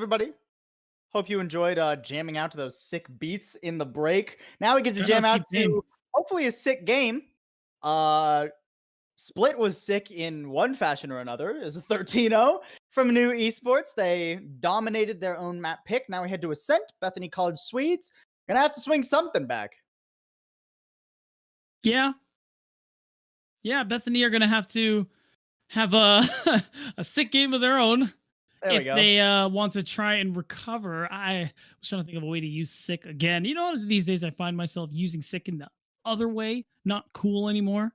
everybody? Hope you enjoyed jamming out to those sick beats in the break. Now we get to Shout jam out out Team Pain. to hopefully a sick game. Split was sick in one fashion or another. It was a 13-0 from ANEW Esports. They dominated their own map pick. Now we head to Ascent, Bethany College Swedes. Gonna have to swing something back. Yeah, Bethany are gonna have to have a a sick game of their own There we if go. they want to try and recover. I was trying to think of a way to use sick again. You know, these days I find myself using sick in the other way. Not cool anymore.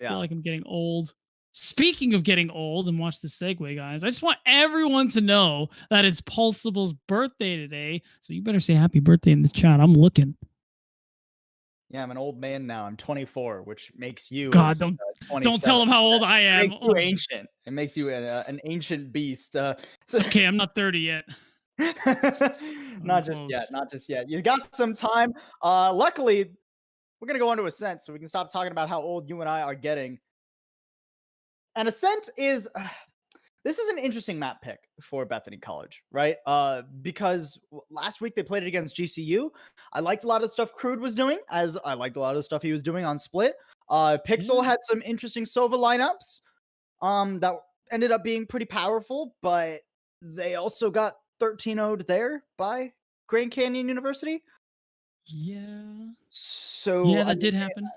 I feel Yeah. like I'm getting old. Speaking of getting old, and watch the segue, guys. I just want everyone to know that it's Pulsible's birthday today. So you better say happy birthday in the chat. I'm looking. Yeah, I'm an old man now. I'm 24, which makes you God, as, don't 27. tell them how old I It am. makes you ancient. It makes you an ancient beast. It's okay, I'm not 30 yet. Not just yet. Not just yet. You got some time. Luckily, we're gonna go on to Ascent, so we can stop talking about how old you and I are getting. And Ascent is this is an interesting map pick for Bethany College, right? Because last week they played it against GCU. I liked a lot of the stuff Crude was doing, as I liked a lot of the stuff he was doing on Split. Pixel had some interesting Sova lineups that ended up being pretty powerful, but they also got 13-0'd there by Grand Canyon University. Yeah. So yeah, that did happen.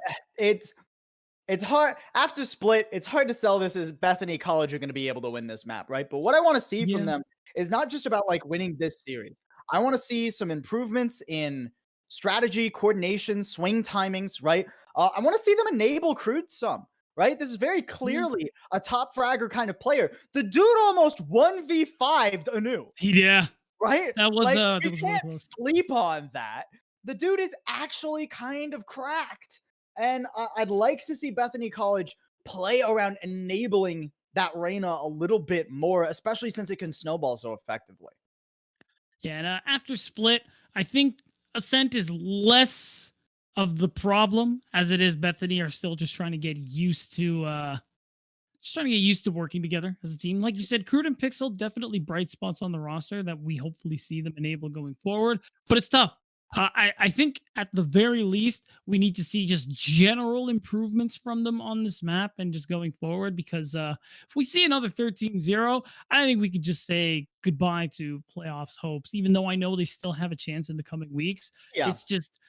It's hard after Split. It's hard to sell this as Bethany College are going to be able to win this map, right? But what I want to see from them is not just about like winning this series. I want to see some improvements in strategy, coordination, swing timings, right? I want to see them enable Crude some, right? This is very clearly a top fragger kind of player. The dude almost 1v5'd ANEW. Yeah. Right? That was like, that you was can't really close. sleep on that. The dude is actually kind of cracked. And I'd like to see Bethany College play around enabling that Reyna a little bit more, especially since it can snowball so effectively. Yeah, and after Split, I think Ascent is less of the problem as it is Bethany are still just trying to get used to working together as a team. Like you said, Crude and Pixel definitely bright spots on the roster that we hopefully see them enable going forward, but it's tough. I think at the very least, we need to see just general improvements from them on this map and just going forward, because if we see another 13-0, I think we could just say goodbye to playoffs hopes, even though I know they still have a chance in the coming weeks. Yeah. It's just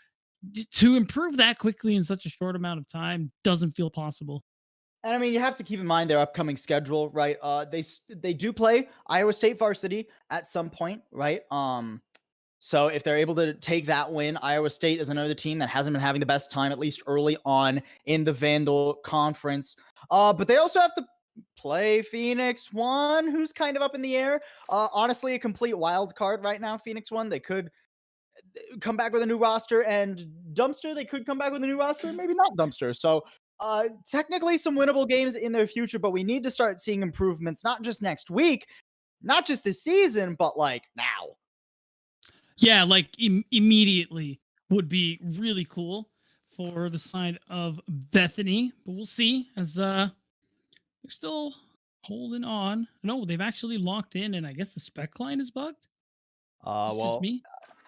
to improve that quickly in such a short amount of time doesn't feel possible. And I mean, you have to keep in mind their upcoming schedule, right? They do play Iowa State varsity at some point, right? So if they're able to take that win, Iowa State is another team that hasn't been having the best time, at least early on in the Vandal Conference. But they also have to play Phoenix One, who's kind of up in the air. Honestly, a complete wild card right now, Phoenix One. They could come back with a new roster, and Dumpster, they could come back with a new roster, maybe not Dumpster. So technically some winnable games in their future, but we need to start seeing improvements, not just next week, not just this season, but like now. Yeah, like immediately would be really cool for the side of Bethany, but we'll see as they're still holding on. No, they've actually locked in, and I guess the spec line is bugged. It's just me.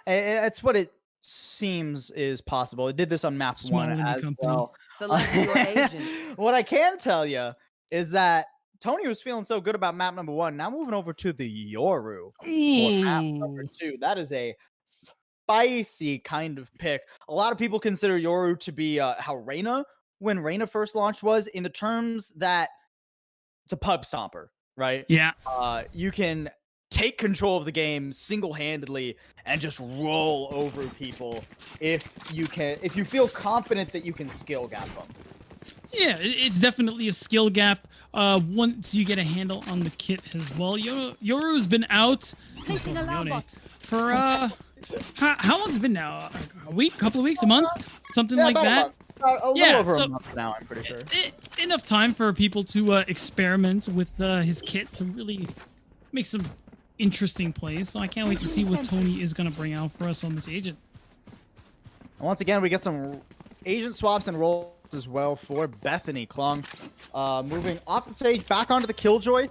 It's what it seems is possible. It did this on map Small 1 indie as company. well. Select your agent. What I can tell you is that Tony was feeling so good about map number 1. Now moving over to the Yoru for map number 2. That is a spicy kind of pick. A lot of people consider Yoru to be how Reyna, when Reyna first launched, was, in the terms that it's a pub stomper, right? Yeah. You can take control of the game single-handedly and just roll over people if you feel confident that you can skill gap them. Yeah, it's definitely a skill gap once you get a handle on the kit as well. Yoru's been out for how long's it been now? A week, couple of weeks, a month, something like that. A little over a month now, I'm pretty sure. Enough time for people to experiment with his kit to really make some interesting plays. So I can't wait to see what Tony is going to bring out for us on this agent. And once again, we get some agent swaps and role as well for Bethany. Klong moving off the stage, back onto the Killjoy.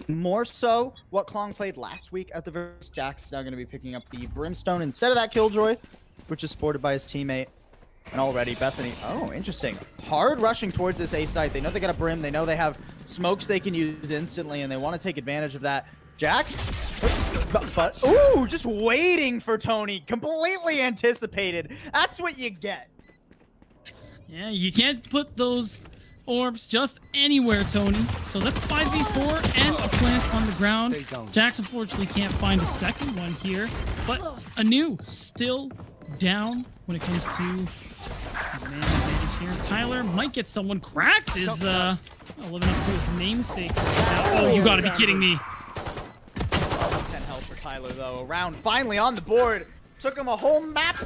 More so what Klong played last week at the very least. Jack's now going to be picking up the Brimstone instead of that Killjoy, which is sported by his teammate. And already Bethany, oh, interesting. Hard rushing towards this A site. They know they got a Brim. They know they have smokes they can use instantly, and they want to take advantage of that. Jax, but ooh, just waiting for Tony. Completely anticipated. That's what you get. Yeah, you can't put those orbs just anywhere, Tony. So that's 5v4 and a plant on the ground. Jax unfortunately can't find a second one here, but ANEW still down when it comes to man advantage here. Tyler might get someone cracked. Is living up to his namesake. Oh, you gotta be kidding me. 10 health for Tyler though. A round finally on the board. Took him a whole map,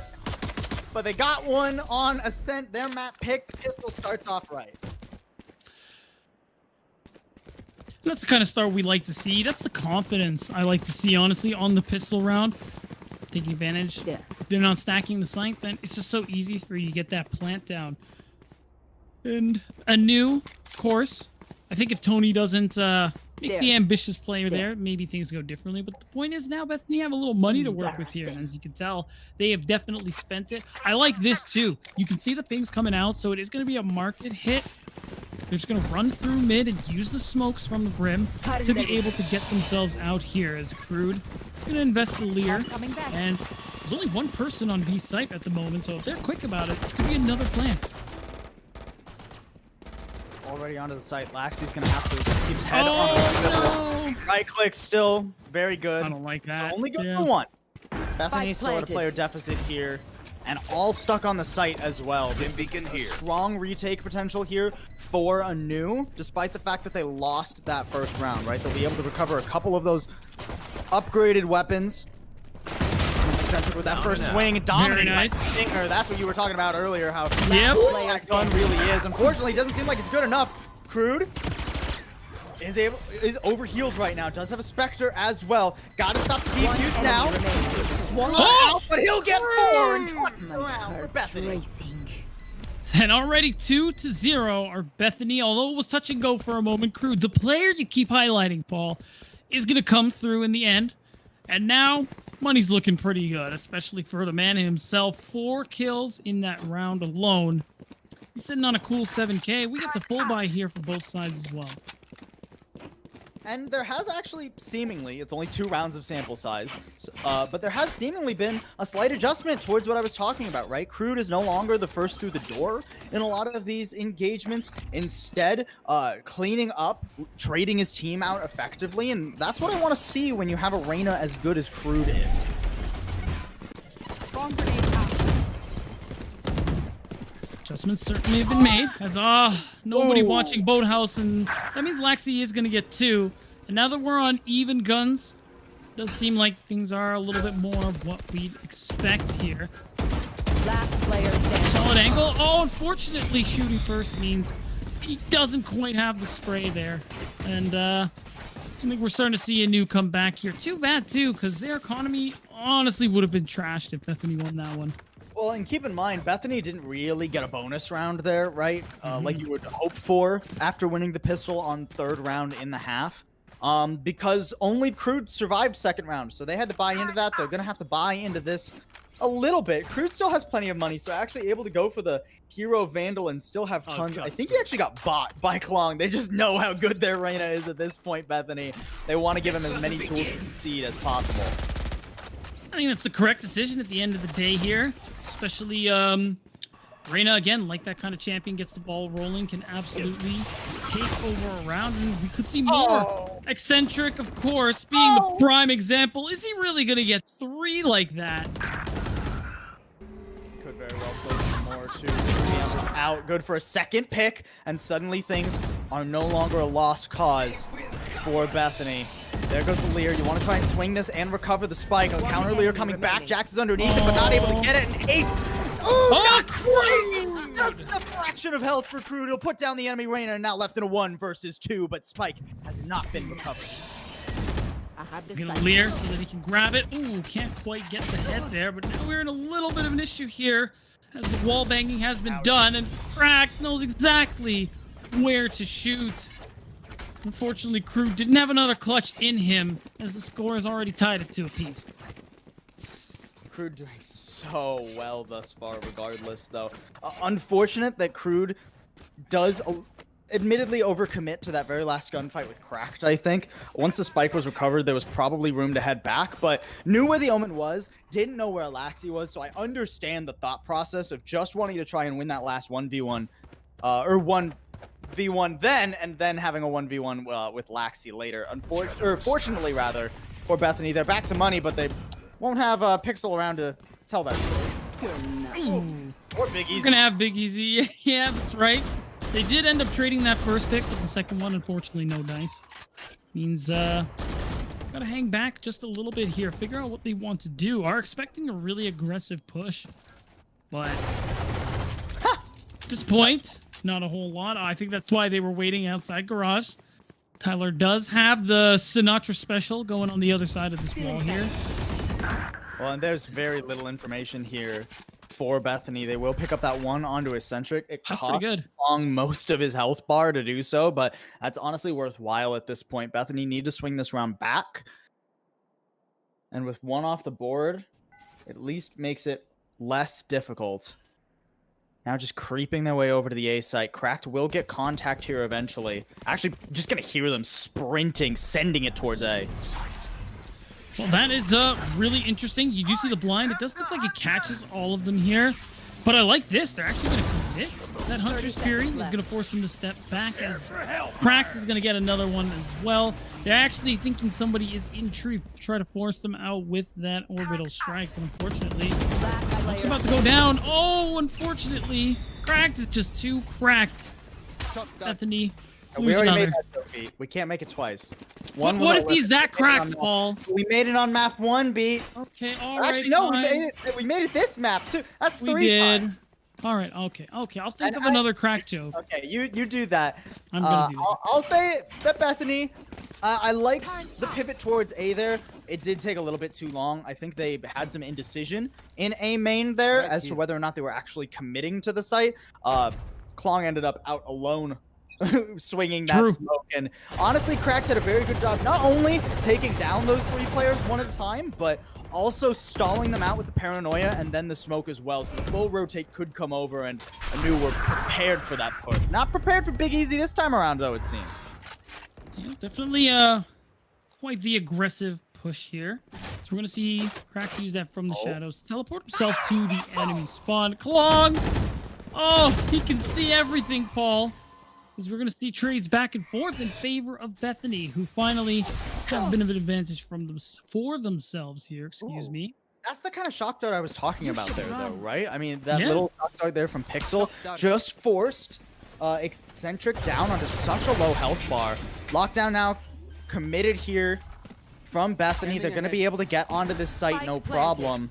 but they got one on Ascent. Their map pick. Pistol starts off right. That's the kind of start we like to see. That's the confidence I like to see, honestly, on the pistol round. Taking advantage. Yeah. If they're not stacking the site, then it's just so easy for you to get that plant down. And ANEW, of course. I think if Tony doesn't make the ambitious player there, maybe things go differently. But the point is now Bethany have a little money to work with here. And as you can tell, they have definitely spent it. I like this too. You can see the things coming out, so it is going to be a market hit. They're just going to run through mid and use the smokes from the Brim to be able to get themselves out here as Crude. He's going to invest the Lear. And there's only one person on B site at the moment, so if they're quick about it, it's going to be another plant. Already onto the site. Laxey's going to have to keep his head on the no! right click still. Very good. I don't like that. Only good for one. Bethany still at a player deficit here. And all stuck on the site as well. Beacon here. Strong retake potential here for ANEW, despite the fact that they lost that first round, right? They'll be able to recover a couple of those upgraded weapons. With that first swing, dominating by Stinger. That's what you were talking about earlier, how that gun really is. Unfortunately, it doesn't seem like it's good enough. Crude is overhealed right now. Does have a Spectre as well. Gotta stop the defuse now. Swung out, but he'll get 4 and 20 around for Bethany. And already 2-0 are Bethany, although it was touch and go for a moment. Crude, the player you keep highlighting, Paul, is going to come through in the end. And now, money's looking pretty good, especially for the man himself. 4 kills in that round alone. He's sitting on a cool 7K. We get to full buy here for both sides as well. And there has actually seemingly, it's only 2 rounds of sample size, but there has seemingly been a slight adjustment towards what I was talking about, right? Crude is no longer the first through the door in a lot of these engagements. Instead, cleaning up, trading his team out effectively, and that's what I want to see when you have a Reyna as good as Crude is. Strong grenade out. Adjustments certainly have been made, as nobody watching Boathouse, and that means Laxey is going to get 2. And now that we're on even guns, it does seem like things are a little bit more of what we'd expect here. Last player standing. Solid angle. Oh, unfortunately, shooting first means he doesn't quite have the spray there. And I think we're starting to see ANEW come back here. Too bad, too, because their economy honestly would have been trashed if Bethany won that one. Well, and keep in mind, Bethany didn't really get a bonus round there, right? Like you would hope for after winning the pistol on 3rd round in the half. Because only Crude survived 2nd round, so they had to buy into that. They're going to have to buy into this a little bit. Crude still has plenty of money, so actually able to go for the Hero Vandal and still have tons. I think he actually got bought by Klong. They just know how good their Reyna is at this point, Bethany. They want to give him as many tools to succeed as possible. I think that's the correct decision at the end of the day here. Especially Reyna, again, like that kind of champion, gets the ball rolling, can absolutely take over a round, and we could see more. Eccentric, of course, being the prime example. Is he really going to get 3 like that? Could very well play some more, too. Just out, good for a 2nd pick, and suddenly things are no longer a lost cause for Bethany. There goes the Lear. You want to try and swing this and recover the spike. A counter Lear coming back. Jax is underneath it, but not able to get it. And Ace. Not quite. Just a fraction of health for Crude. He'll put down the enemy Reyna, and now left in a 1 versus 2, but Spike has not been recovered. Gonna Lear so that he can grab it. Ooh, can't quite get the head there, but now we're in a little bit of an issue here as the wall banging has been done, and Cracked knows exactly where to shoot. Unfortunately, Crew didn't have another clutch in him, as the score is already tied at 2 apiece. Crude doing so well thus far, regardless, though. Unfortunate that Crude does admittedly overcommit to that very last gunfight with Cracked, I think. Once the spike was recovered, there was probably room to head back, but knew where the Omen was, didn't know where Alaxi was, so I understand the thought process of just wanting to try and win that last 1v1, or 1v1 then, and then having a 1v1 with Laxi later. Fortunately, rather, for Bethany, they're back to money, but they won't have Pixel around to tell that story. Ooh. Or Big Easy. We're gonna have Big Easy. Yeah, that's right. They did end up trading that first pick, but the second one, unfortunately, no dice. Means, gotta hang back just a little bit here. Figure out what they want to do. Are expecting a really aggressive push. But, at this point, not a whole lot. I think that's why they were waiting outside garage. Tyler does have the Sinatra special going on the other side of this wall here. Well, and there's very little information here for Bethany. They will pick up that one onto Eccentric. It That's cost pretty good. Long most of his health bar to do so, but that's honestly worthwhile at this point. Bethany need to swing this round back. And with one off the board, at least makes it less difficult. Now just creeping their way over to the A site. Cracked will get contact here eventually. Actually, just going to hear them sprinting, sending it towards A. Well, that is really interesting. You do see the blind. It does look like it catches all of them here. But I like this. They're actually going to commit. That Hunter's Fury is going to force them to step back, as Cracked is going to get another one as well. They're actually thinking somebody is in tree to try to force them out with that orbital strike. But unfortunately, it's about to go down. Oh, unfortunately, Cracked is just too cracked. Bethany. We already made that joke, Beat. We can't make it twice. What if he's that cracked, Paul? We made it on map 1, Beat. Okay, all right. Actually, no, fine. we made it this map too. That's We 3 did. times. All right, okay. I'll think of another crack joke. Okay, you do that. I'm gonna do that. I'll say that Bethany. I liked the pivot towards A there. It did take a little bit too long. I think they had some indecision in A main there as to whether or not they were actually committing to the site. Klong ended up out alone. Swinging that smoke, and honestly Cracked did a very good job not only taking down those 3 players one at a time, but also stalling them out with the paranoia and then the smoke as well, so the full rotate could come over, and ANEW were prepared for that push. Not prepared for Big Easy this time around, though, it seems. Yeah, definitely quite the aggressive push here. So we're gonna see Cracked use that from the shadows to teleport himself to the enemy spawn. Klong! Oh, he can see everything, Paul. As we're going to see trades back and forth in favor of Bethany, who finally have a bit of an advantage for themselves here. Excuse me. That's the kind of shock dart I was talking about there, though, right? I mean, that little shock dart there from Pixel just forced Eccentric down onto such a low health bar. Lockdown now committed here from Bethany. They're going to be able to get onto this site, no problem.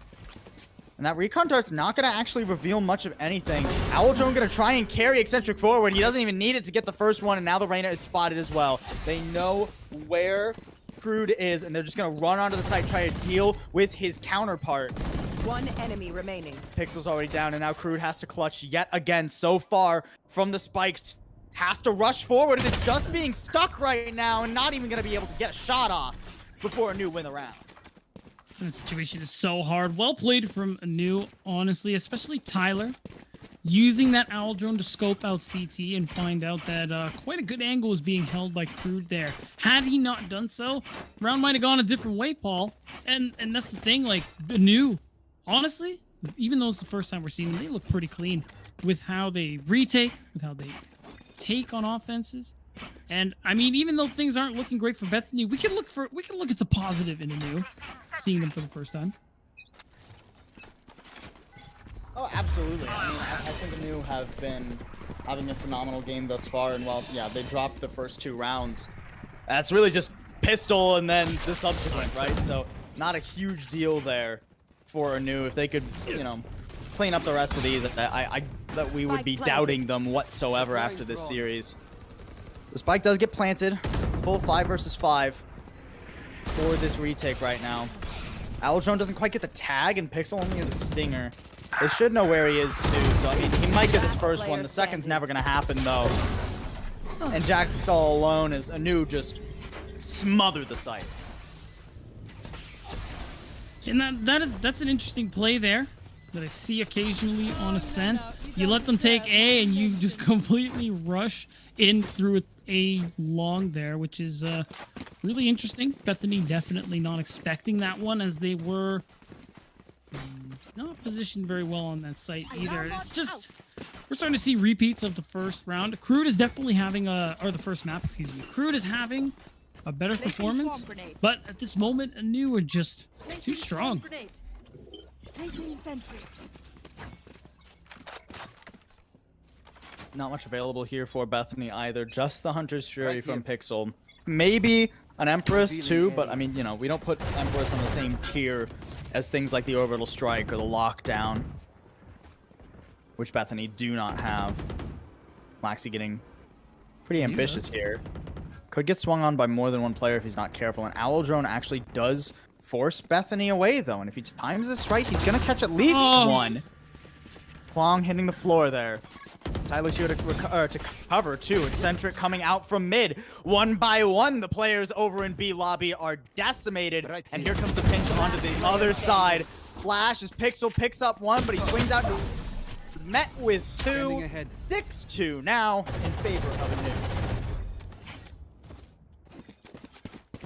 And that recon dart's not going to actually reveal much of anything. Owldrone going to try and carry Eccentric forward. He doesn't even need it to get the first one, and now the Reyna is spotted as well. They know where Crude is, and they're just going to run onto the site, try to deal with his counterpart. One enemy remaining. Pixel's already down, and now Crude has to clutch yet again so far from the spike. Has to rush forward, and it's just being stuck right now, and not even going to be able to get a shot off before ANEW win the round. The situation is so hard. Well played from ANEW, honestly, especially Tyler. Using that owl drone to scope out CT and find out that quite a good angle was being held by Crude there. Had he not done so, round might have gone a different way, Paul. And that's the thing, like, ANEW, honestly, even though it's the first time we're seeing them, they look pretty clean with how they retake, with how they take on offenses. And I mean, even though things aren't looking great for Bethany, we can look at the positive in ANEW, seeing them for the first time. Oh, absolutely. I mean, I think ANEW have been having a phenomenal game thus far, and while they dropped the first 2 rounds, that's really just pistol and then the subsequent, right? So not a huge deal there for ANEW. If they could, clean up the rest of these, that we would be doubting them whatsoever after this series. The spike does get planted. Full 5 versus 5 for this retake right now. Alodrone doesn't quite get the tag, and Pixel only has a stinger. They should know where he is, too, so I mean, he might get this first one. The second's never going to happen, though. And Jack's all alone as ANEW just smothered the site. And that's an interesting play there that I see occasionally on Ascent. You let them take A, and you just completely rush in through A long there, which is really interesting. Bethany definitely not expecting that one, as they were not positioned very well on that site either. It's just, we're starting to see repeats of the first round. Crude is definitely having or the first map, excuse me. Crude is having a better performance, but at this moment, ANEW are just too strong. Not much available here for Bethany either. Just the Hunter's Fury from Pixel. Maybe an Empress too, but I mean, you know, we don't put Empress on the same tier as things like the Orbital Strike or the Lockdown, which Bethany do not have. Laxi getting pretty ambitious here. Could get swung on by more than one player if he's not careful. And Alodrone actually does force Bethany away, though. And if he times this right, he's going to catch at least one. Klong hitting the floor there. Tyler's here to cover, too. Eccentric coming out from mid. One by one, the players over in B lobby are decimated. And here comes the pinch onto the other side. Flash as Pixel picks up one, but he swings out. Is met with two. 6-2 now in favor of ANEW.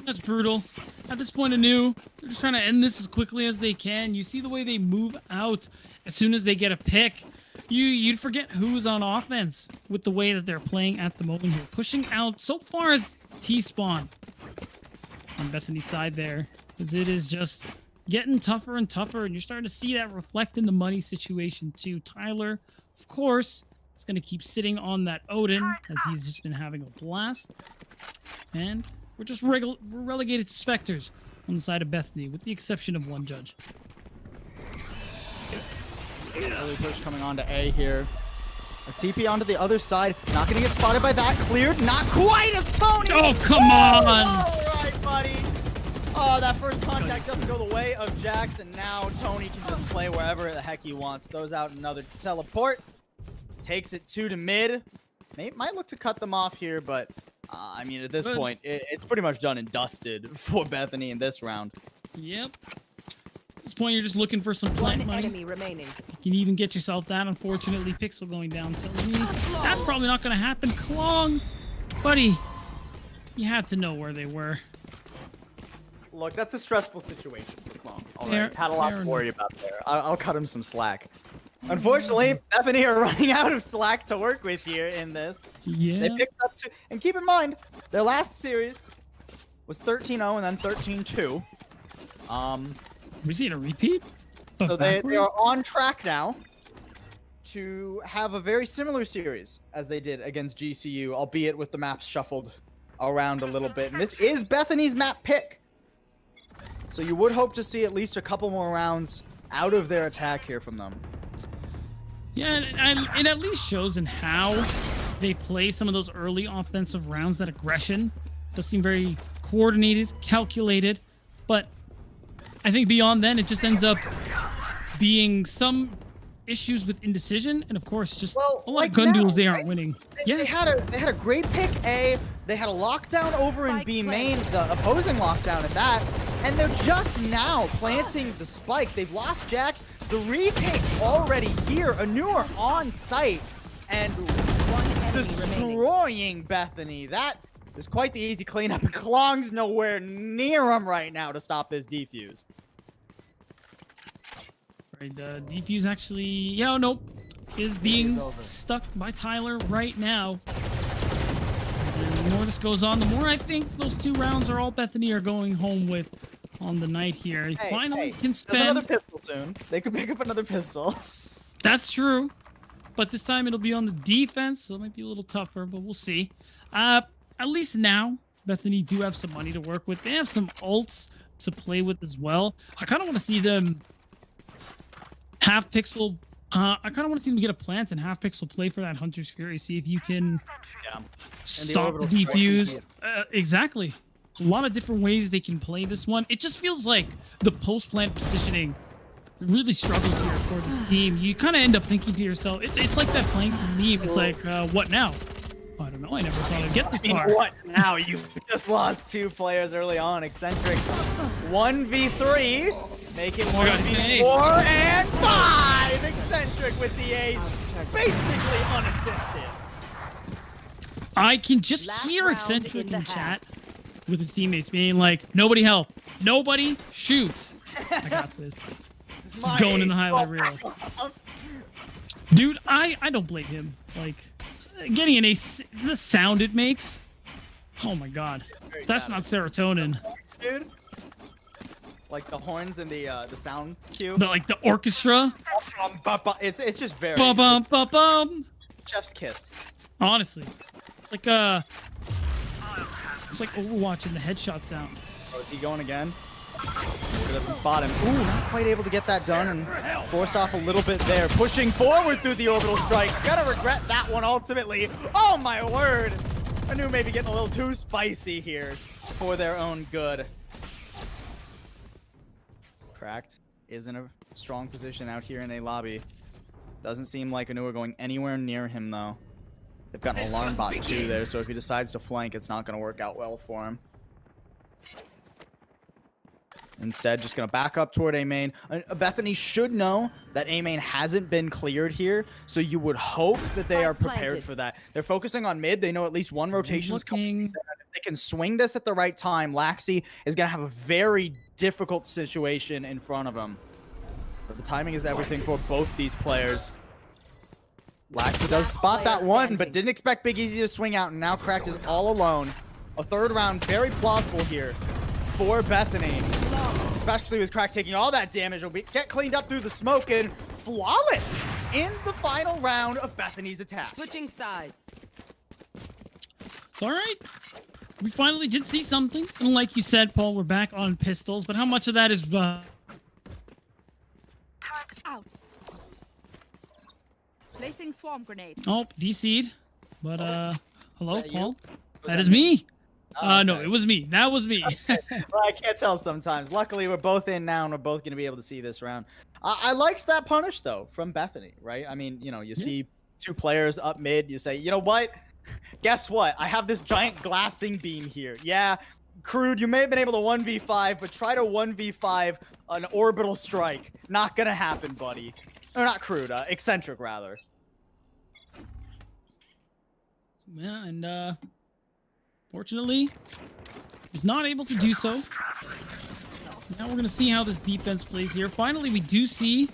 That's brutal. At this point, ANEW, they're just trying to end this as quickly as they can. You see the way they move out as soon as they get a pick. You'd forget who's on offense with the way that they're playing at the moment here. Pushing out so far as T-spawn on Bethany's side there, because it is just getting tougher and tougher, and you're starting to see that reflect in the money situation too. Tyler, of course, is going to keep sitting on that Odin as he's just been having a blast. And we're just relegated to Spectres on the side of Bethany, with the exception of one judge. Early push coming on to A here. A TP onto the other side. Not going to get spotted by that. Cleared. Not quite as Tony. Oh, come on. All right, buddy. Oh, that first contact doesn't go the way of Jax, and now Tony can just play wherever the heck he wants. Throws out another teleport. Takes it 2 to mid. Might look to cut them off here, but I mean, at this point, it's pretty much done and dusted for Bethany in this round. Yep. At this point, you're just looking for some plant money. Enemy remaining. You can even get yourself that. Unfortunately, Pixel going down tells me that's probably not going to happen. Klong, buddy, you had to know where they were. Look, that's a stressful situation for Klong. All right, had a lot to worry about there. I'll cut him some slack. Unfortunately, Bethany are running out of slack to work with here in this. Yeah. They picked up 2, and keep in mind, their last series was 13-0 and then 13-2. We seeing a repeat? So they are on track now to have a very similar series as they did against GCU, albeit with the maps shuffled around a little bit. And this is Bethany's map pick. So you would hope to see at least a couple more rounds out of their attack here from them. Yeah, and it at least shows in how they play some of those early offensive rounds. That aggression does seem very coordinated, calculated, but I think beyond then, it just ends up being some issues with indecision, and of course, just a lot of gun duels they aren't winning. They had a great pick A. They had a lockdown over in B main, the opposing lockdown at that, and they're just now planting the spike. They've lost Jax. The retake's already here. ANEW are on site and destroying Bethany. That is quite the easy cleanup, and Klong's nowhere near him right now to stop this defuse. Right, the defuse actually, nope, is being stuck by Tyler right now. And the more this goes on, the more I think those 2 rounds are all Bethany are going home with on the night here. He finally can spend another pistol soon. They could pick up another pistol. That's true, but this time it'll be on the defense, so it might be a little tougher, but we'll see. At least now, Bethany do have some money to work with. They have some ults to play with as well. I kind of want to see them have Pixel. I kind of want to see them get a plant and have Pixel play for that Hunter's Fury. See if you can stop the defuse. Exactly. a lot of different ways they can play this one. It just feels like the post-plant positioning really struggles here for this team. You kind of end up thinking to yourself, it's like that playing meme. It's like, what now? I don't know. I never thought I'd get this far. What now? You just lost 2 players early on. Eccentric 1v3. Make it 1v4 and 5. Eccentric with the ace. Basically unassisted. I can just Last hear round Eccentric in the in half. chat with his teammates being like, nobody help. Nobody shoot. I got this. This is going in the highlight reel. Dude, I don't blame him. Like, getting an ace, the sound it makes. Oh my god. That's not serotonin. Dude. Like the horns and the sound cue. Like the orchestra. It's just very Bum bum bum bum. chef's kiss. Honestly. It's like Overwatch and the headshot sound. Oh, is he going again? He doesn't spot him. Ooh, not quite able to get that done and forced off a little bit there. Pushing forward through the orbital strike. Gotta regret that one ultimately. Oh my word. ANEW maybe getting a little too spicy here for their own good. Cracked is in a strong position out here in a lobby. Doesn't seem like ANEW are going anywhere near him though. They've got an alarm bot too there, so if he decides to flank, it's not going to work out well for him. Instead, just going to back up toward A main. Bethany should know that A main hasn't been cleared here, so you would hope that they are prepared for that. They're focusing on mid. They know at least one rotation is coming. If they can swing this at the right time, Laxi is going to have a very difficult situation in front of him. But the timing is everything for both these players. Laxi does spot that one, but didn't expect Big Easy to swing out, and now Cracked is all alone. A 3rd round, very plausible here for Bethany. Especially with Cracked taking all that damage. Will get cleaned up through the smoke and flawless in the final round of Bethany's attack. Switching sides. It's all right. We finally did see something. And like you said, Paul, we're back on pistols, but how much of that is... Out. Placing swarm grenade. Oh, DC'd. But, hello, Is that you? Paul? Was That that is me? me. Oh, No, okay. it was me. That was me. Well, I can't tell sometimes. Luckily, we're both in now, and we're both going to be able to see this round. I liked that punish, though, from Bethany, right? I mean, you know, you see 2 players up mid. You say, you know what? Guess what? I have this giant glassing beam here. Yeah, Crude, you may have been able to 1v5, but try to 1v5 an orbital strike. Not going to happen, buddy. Or not Crude, Eccentric, rather. Yeah, and, fortunately, he's not able to do so. Now we're going to see how this defense plays here. Finally, we do see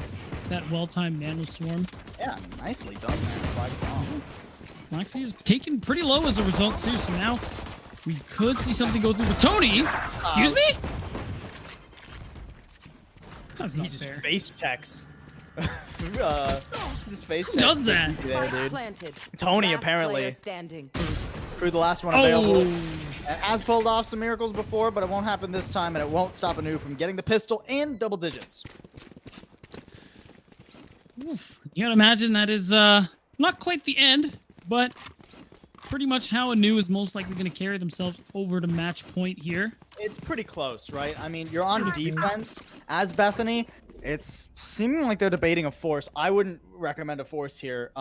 that well-timed nano swarm. Yeah, nicely done, man. Laxi is taken pretty low as a result, too. So now we could see something go through with Tony. Excuse me? That's He not just fair. face checks. Just face checks. does that? There, Spike dude. planted. Tony, Last apparently. player standing. Crude, the last one available. Oh, It has pulled off some miracles before, but it won't happen this time, and it won't stop ANEW from getting the pistol and double digits. oof. You gotta imagine that is not quite the end, but pretty much how ANEW is most likely going to carry themselves over to match point here. It's pretty close, right? I mean, you're on defense as Bethany. It's seeming like they're debating a force. I wouldn't recommend a force here.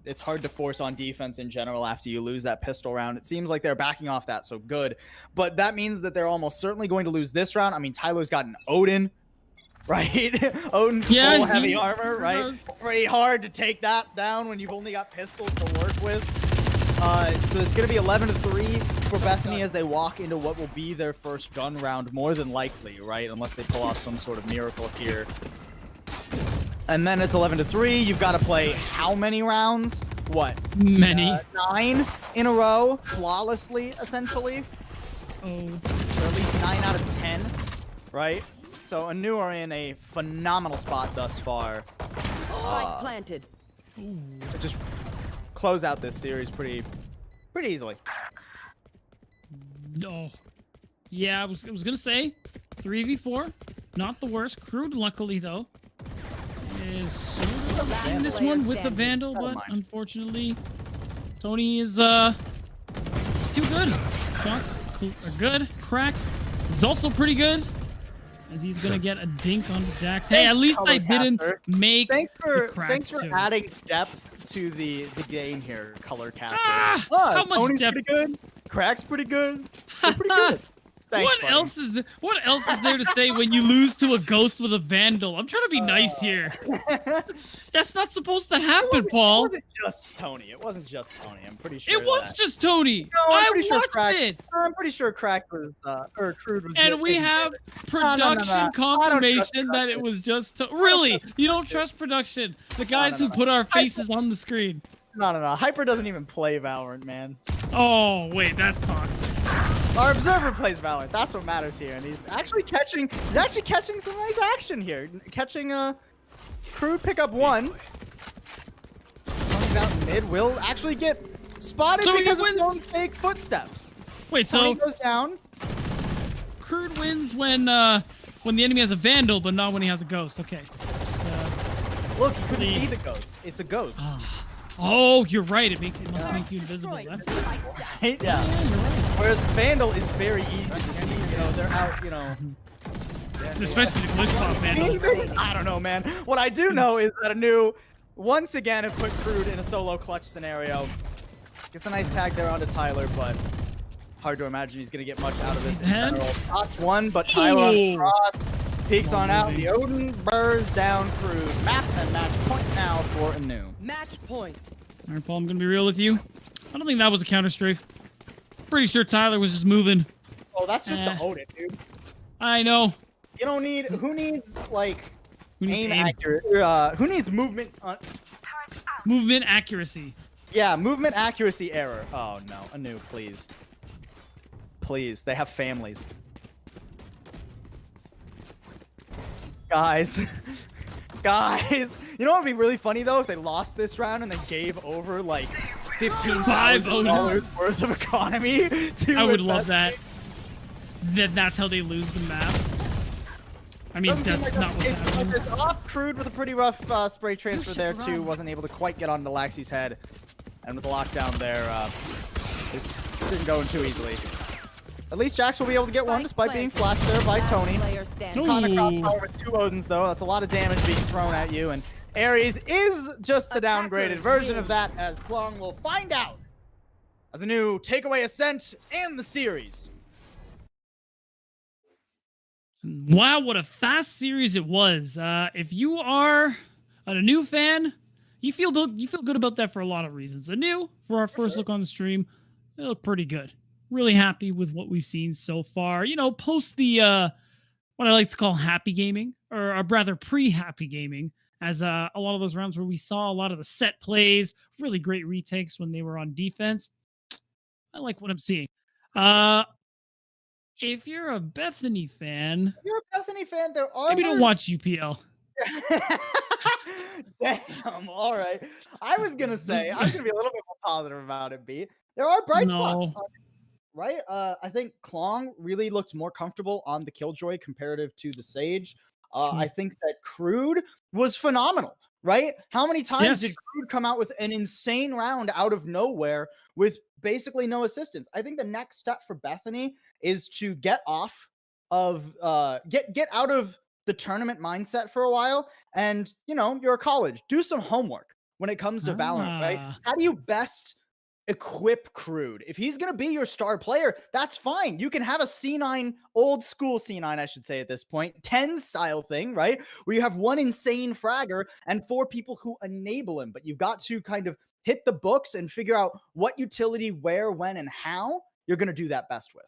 It's hard to force on defense in general after you lose that pistol round. It seems like they're backing off that, so good. But that means that they're almost certainly going to lose this round. I mean, Tyler's got an Odin, right? Odin Yeah, full he heavy armor, right? does. Pretty hard to take that down when you've only got pistols to work with. So it's going to be 11-3 for Bethany as they walk into what will be their first gun round, more than likely, right? Unless they pull off some sort of miracle here. And then it's 11-3. You've got to play how many rounds? What? Many. 9 in a row, flawlessly, essentially. Oh, Or at least 9 out of 10, right? So ANEW are in a phenomenal spot thus far. Spike planted. To just close out this series pretty easily. oh. Yeah, I was gonna say 3v4, not the worst. Crude, luckily though, is sort of in this one with the Vandal, Never but mind. unfortunately, Tony is he's too good. Shots are good. Crack is also pretty good. As he's gonna get a dink on Jax. Hey, at least I didn't make Thanks for crack joke. adding depth to the game here, Color Caster. How much Tony's depth? pretty good. Crack's pretty good. They're pretty good. Thanks, What buddy. else is there to say when you lose to a ghost with a Vandal? I'm trying to be nice here. That's not supposed to happen, Paul. It wasn't just Tony. It wasn't just Tony. I'm pretty sure. It was just Tony. No, I'm I pretty sure watched Crack, it. I'm pretty sure Crack was or Crude was. And we taking have care of it. No. production I don't trust confirmation that production. it was just really. You don't trust production. The guys who put our faces on the screen. No. Hyper doesn't even play Valorant, man. Oh wait, that's toxic. Our observer plays Valorant. That's what matters here, and he's actually catching some nice action here. Catching Crude pick up one. Coming out mid will actually get spotted So he because of wins. his own fake footsteps. Wait, Tony so goes down. Crude wins when the enemy has a Vandal, but not when he has a Ghost. Okay. Look, you couldn't see the ghost. It's a ghost. Oh, you're right. It must make you invisible. Destroyed. That's Spike down. Right? Yeah. yeah, you're right. Whereas Vandal is very easy to see. You know, they're out. You know. Especially the glitch pop Vandal. I don't know, man. What I do know is that ANEW once again have put Crude in a solo clutch scenario. Gets a nice tag there onto Tyler, but hard to imagine he's gonna get much out of this. In Head? general. Shots one, but Tyler on the Ooh. cross peeks on out. baby. The Odin burrs down Crude. Map and match point now for ANEW. Match point. All right, Paul, I'm going to be real with you. I don't think that was a counter strafe. Pretty sure Tyler was just moving. Oh, that's just Eh. the Odin, dude. I know. You don't need. Who needs like Who needs aim aim? accurate? Who needs movement? Movement accuracy. Yeah, movement accuracy error. Oh no, ANEW, please. Please, they have families. Guys. Guys. You know what would be really funny though if they lost this round and they gave over like $15,000 worth of economy to I would love that. That's how they lose the map. I mean, that's not what's happening. Off Crude with a pretty rough spray transfer there too. Wasn't able to quite get onto Laxi's head. And with the lockdown there, this isn't going too easily. At least Jax will be able to get one despite being flashed there by Tony. Player standing. Caught across Ooh. power with two Odins though. That's a lot of damage being thrown at you. And Ares is just the downgraded version of that, as Klong will find out as ANEW takeaway Ascent and the series. Wow, what a fast series it was. If you are a ANEW fan, you feel good about that for a lot of reasons. ANEW, for our first look on the stream, they look pretty good. Really happy with what we've seen so far. You know, post the what I like to call happy gaming, or rather pre-happy gaming, as a lot of those rounds where we saw a lot of the set plays, really great retakes when they were on defense. I like what I'm seeing. If you're a Bethany fan, If you're a Bethany fan, there are maybe don't watch UPL. Damn, all right. I was gonna say, I was gonna be a little bit more positive about it, B. There are bright spots, right? I think Klong really looked more comfortable on the Killjoy comparative to the Sage. I think that Crude was phenomenal, right? How many times did Crude come out with an insane round out of nowhere with basically no assistance? I think the next step for Bethany is to get off of get out of the tournament mindset for a while, and you know, you're a college, do some homework when it comes to Valorant, right? How do you best equip Crude? If he's gonna be your star player, that's fine. You can have a C9, old school C9, I should say at this point, 10 style thing, right? Where you have one insane fragger and 4 people who enable him, but you've got to kind of hit the books and figure out what utility, where, when, and how you're gonna do that best with.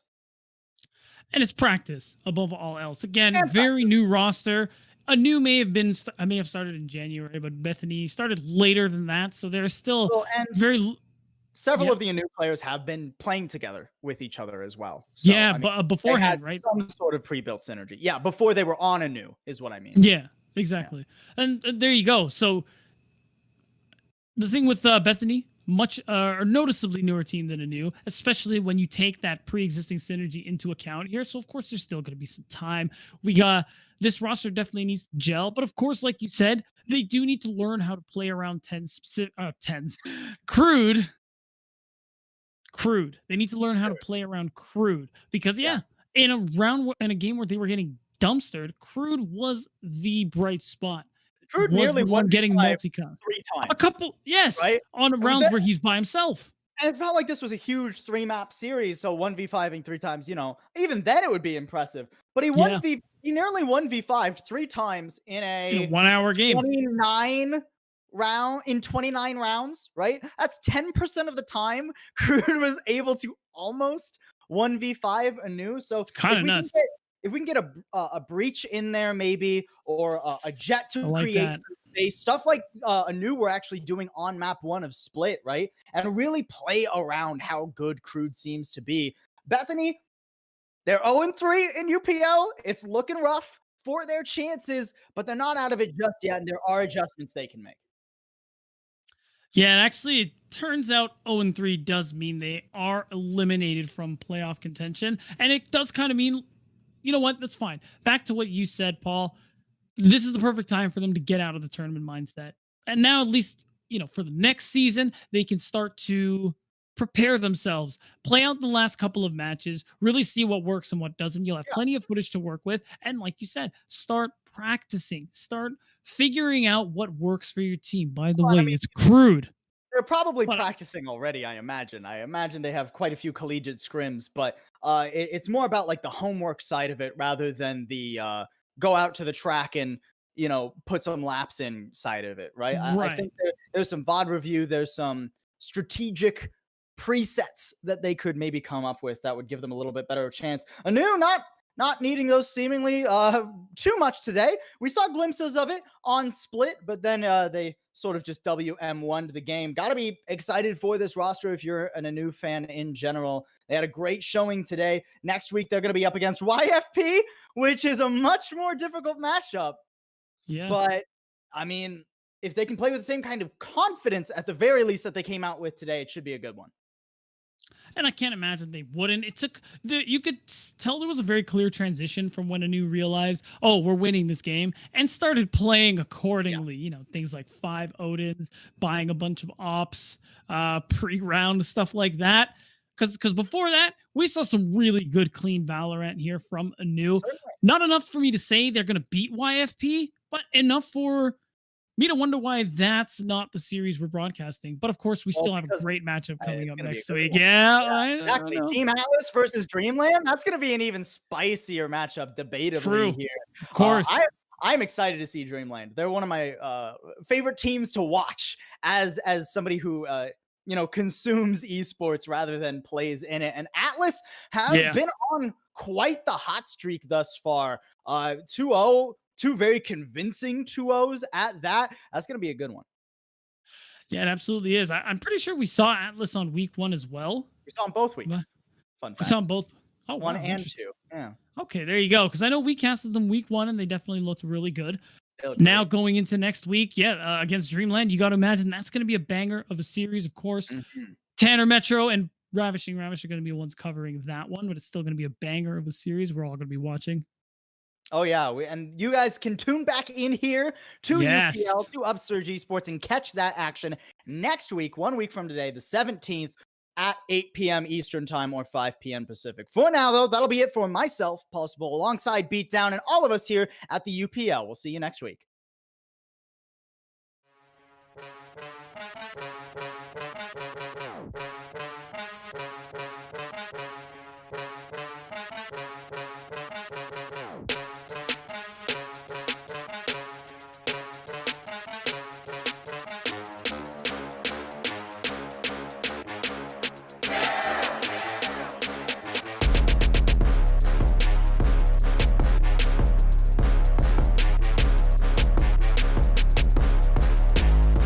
And it's practice above all else. Again, very new roster. ANEW may have started in January, but Bethany started later than that, so there's still several of the ANEW players have been playing together with each other as well. So, yeah, I mean, but beforehand, right? Some sort of pre-built synergy. Yeah, before they were on ANEW is what I mean. Yeah, exactly. Yeah. And there you go. So the thing with Bethany, much or noticeably newer team than ANEW, especially when you take that pre-existing synergy into account here. So of course there's still going to be some time. We got this roster definitely needs to gel, but of course, like you said, they do need to learn how to play around 10s. Crude Crude. They need to learn how to play around Crude because in a game where they were getting dumpstered, Crude was the bright spot. Crude Was nearly the one getting 1v5 multi-con. 3 times. A couple, yes, right? on And rounds that- where he's by himself. And it's not like this was a huge 3-map series, so 1v5ing 3 times, even then it would be impressive. But he he nearly 1v5'd 3 times in In a 1-hour game. 29 rounds, right? That's 10% of the time Crude was able to almost 1v5 ANEW. So It's kind of nuts. If we can get a breach in there, maybe, or a jet to like create that. some space, stuff like ANEW we're actually doing on map 1 of Split, right? And really play around how good Crude seems to be. Bethany, they're 0-3 in UPL. It's looking rough for their chances, but they're not out of it just yet, and there are adjustments they can make. Yeah, and actually, it turns out 0-3 does mean they are eliminated from playoff contention, and it does kind of mean, you know what, that's fine. Back to what you said, Paul. This is the perfect time for them to get out of the tournament mindset. And now, at least, for the next season, they can start to prepare themselves, play out the last couple of matches, really see what works and what doesn't. You'll have plenty of footage to work with. And like you said, start practicing, start figuring out what works for your team. By the way, it's Crude. They're probably practicing already, I imagine. I imagine they have quite a few collegiate scrims, but it's more about like the homework side of it rather than the go out to the track and put some laps in side of it, right? I think there's some VOD review, there's some strategic presets that they could maybe come up with that would give them a little bit better chance. ANEW not needing those seemingly too much today. We saw glimpses of it on Split, but then they sort of just WM1'd the game. Got to be excited for this roster if you're an ANEW fan in general. They had a great showing today. Next week, they're going to be up against YFP, which is a much more difficult matchup. Yeah. But, I mean, if they can play with the same kind of confidence at the very least that they came out with today, it should be a good one. And I can't imagine they wouldn't. It took you could tell there was a very clear transition from when ANEW realized, oh, we're winning this game, and started playing accordingly. Things like 5 Odins, buying a bunch of ops, pre-round stuff like that. Because before that, we saw some really good, clean Valorant here from ANEW. Not enough for me to say they're going to beat YFP, but enough for me to wonder why that's not the series we're broadcasting. But of course, we still have a great matchup coming up next week. Exactly. Team Atlas versus Dreamland. That's going to be an even spicier matchup, debatably here. Of course. I'm excited to see Dreamland. They're one of my favorite teams to watch as somebody who consumes esports rather than plays in it. And Atlas has been on quite the hot streak thus far. 2-0. 2 very convincing 2-0s at that. That's going to be a good one. Yeah, it absolutely is. I'm pretty sure we saw Atlas on week 1 as well. We saw them both weeks. Fun fact. We saw them both. Oh, 1 and 2. Yeah. Okay, there you go. Because I know we casted them week 1 and they definitely looked really good. Now going into next week, against Dreamland, you got to imagine that's going to be a banger of a series, of course. Tanner Metro and Ravishing Ravish are going to be the ones covering that one, but it's still going to be a banger of a series we're all going to be watching. Oh, yeah. And you guys can tune back in here to UPL, to Upsurge Esports, and catch that action next week, 1 week from today, the 17th, at 8 p.m. Eastern Time or 5 p.m. Pacific. For now, though, that'll be it for myself, Possible, alongside Beatdown, and all of us here at the UPL. We'll see you next week.